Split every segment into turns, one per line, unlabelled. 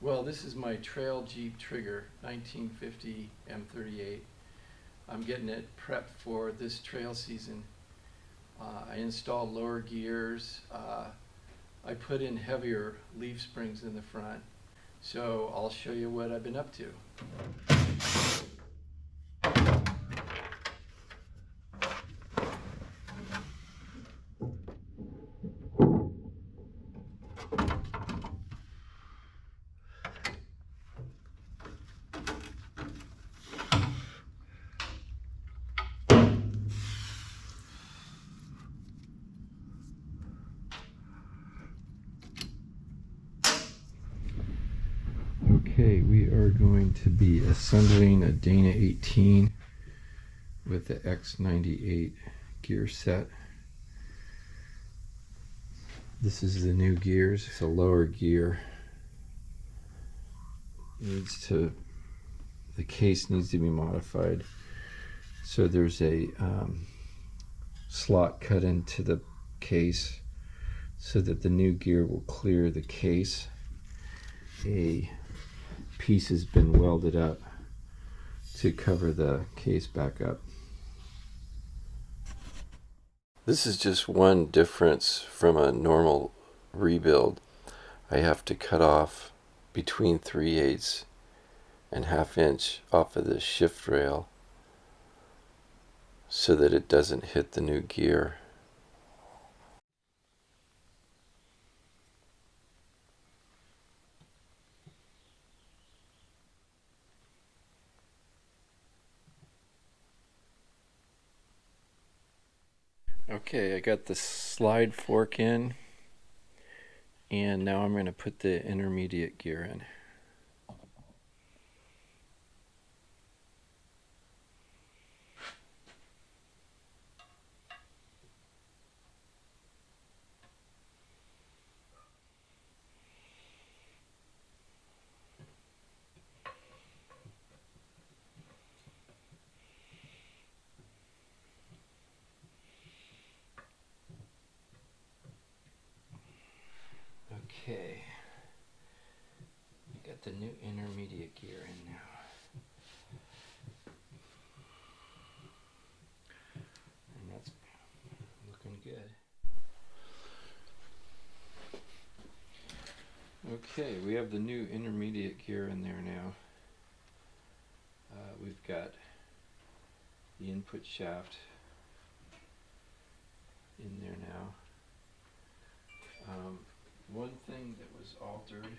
Well, this is my Trail Jeep Trigger 1950 M38. I'm getting it prepped for this trail season. I installed lower gears. I put in heavier leaf springs in the front. So I'll show you what I've been up to. Okay, we are going to be assembling a Dana 18 with the X98 gear set. This is the new gears. It's a lower gear. The case needs to be modified. So there's a slot cut into the case so that the new gear will clear the case. A piece has been welded up to cover the case back up. This is just one difference from a normal rebuild. I have to cut off between 3/8 and 1/2 inch off of the shift rail so that it doesn't hit the new gear. Okay, I got the slide fork in, and now I'm going to put the intermediate gear in. Okay, got the new intermediate gear in now. And that's looking good. Okay, we have the new intermediate gear in there now. We've got the input shaft in there now. One thing that was altered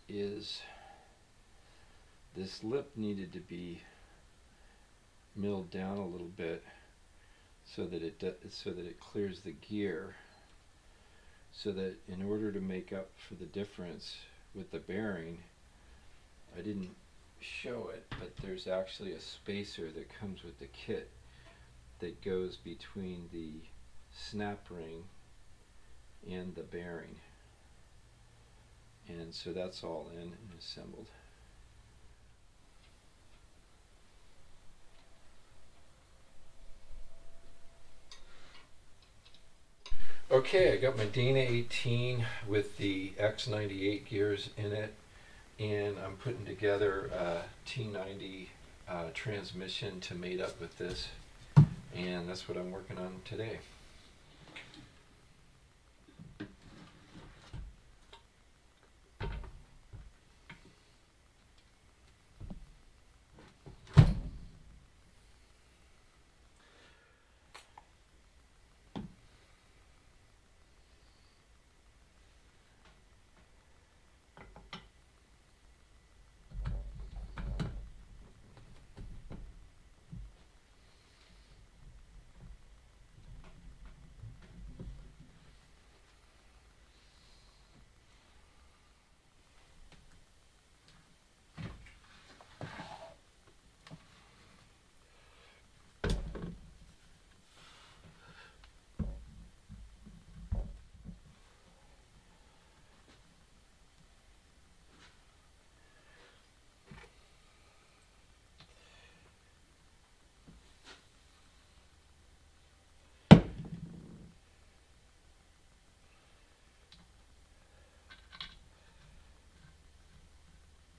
is this lip needed to be milled down a little bit so that it clears the gear. So that in order to make up for the difference with the bearing, I didn't show it, but there's actually a spacer that comes with the kit that goes between the snap ring and the bearing, and so that's all in and assembled. Okay, I got my Dana 18 with the X98 gears in it, and I'm putting together a T90 transmission to mate up with this, and that's what I'm working on today.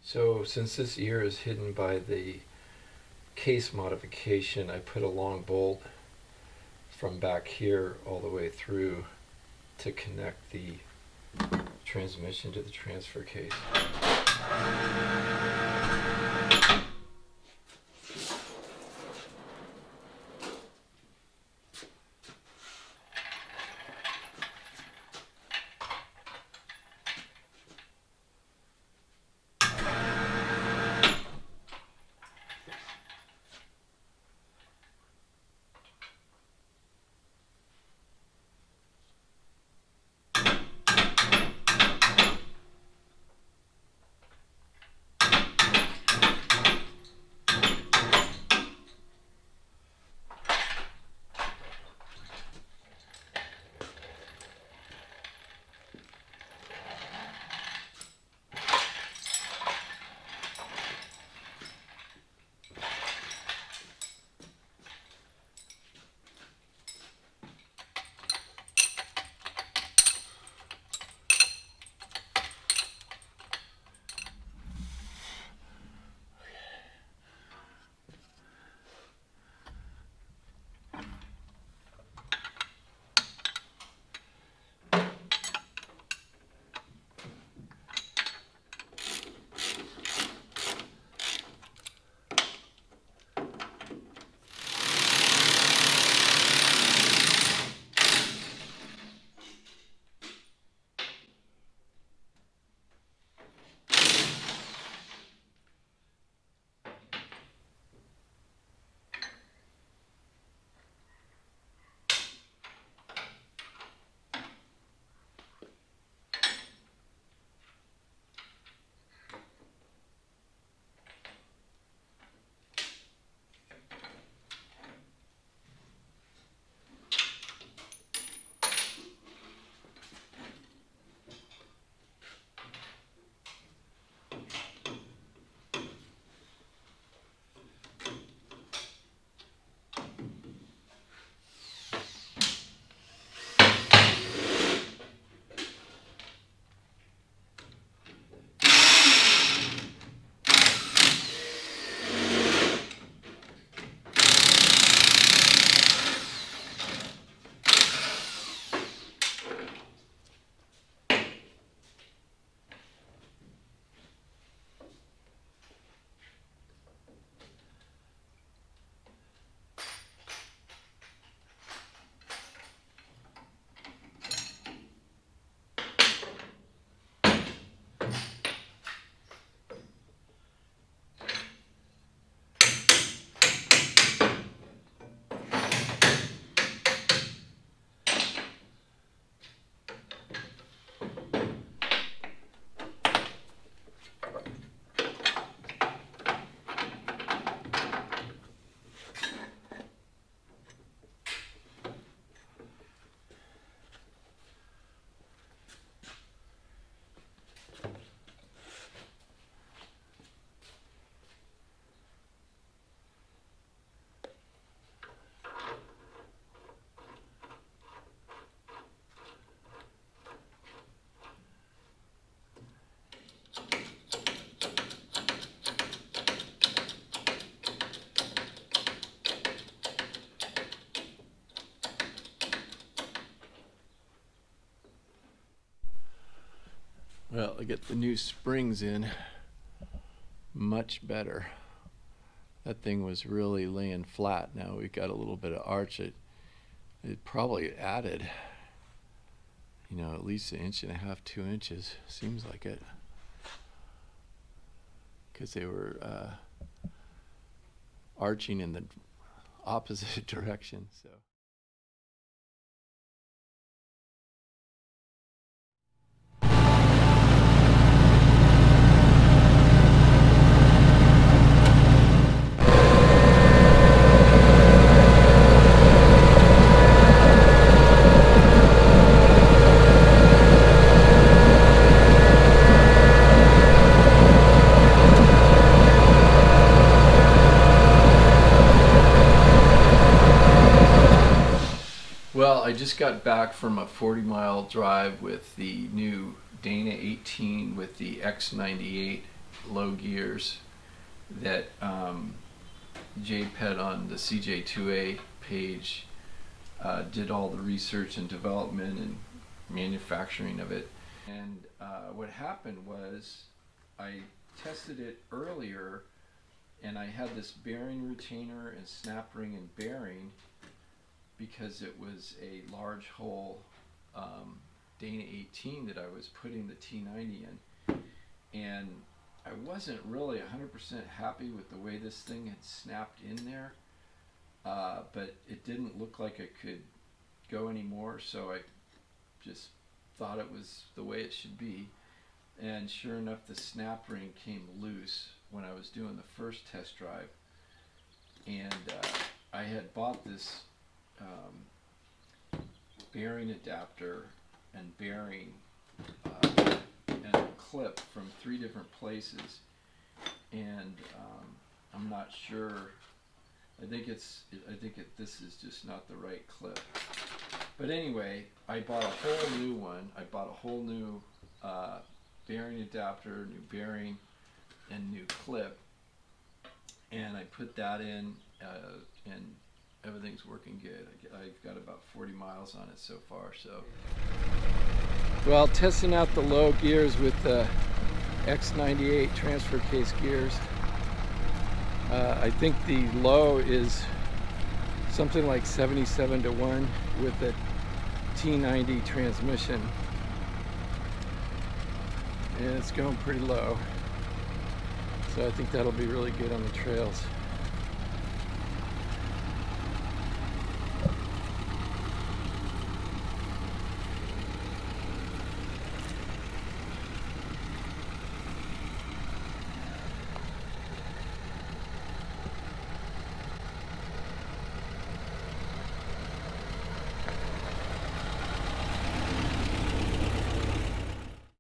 So since this ear is hidden by the case modification, I put a long bolt from back here all the way through to connect the transmission to the transfer case. Well, I get the new springs in much better. That thing was really laying flat. Now we got a little bit of arch. It probably added, you know, at least 1.5 inches, 2 inches. Seems like it, because they were arching in the opposite direction. So. Well, I just got back from a 40-mile drive with the new Dana 18 with the X98 low gears that Jpet on the CJ2a Page did all the research and development and manufacturing of it. And what happened was I tested it earlier, and I had this bearing retainer and snap ring and bearing because it was a large hole Dana 18 that I was putting the T90 in, and I wasn't really 100% happy with the way this thing had snapped in there, but it didn't look like it could go anymore, so I just thought it was the way it should be. And sure enough, the snap ring came loose when I was doing the first test drive, and I had bought this bearing adapter and bearing and a clip from 3 different places, and I'm not sure. I think this is just not the right clip. But anyway, I bought a whole new one. I bought a whole new bearing adapter, new bearing, and new clip, and I put that in, and everything's working good. I've got about 40 miles on it so far. So, well, testing out the low gears with the X98 Transfer case gears. I think the low is something like 77-1 with the T90 transmission, and it's going pretty low, so I think that'll be really good on the trails.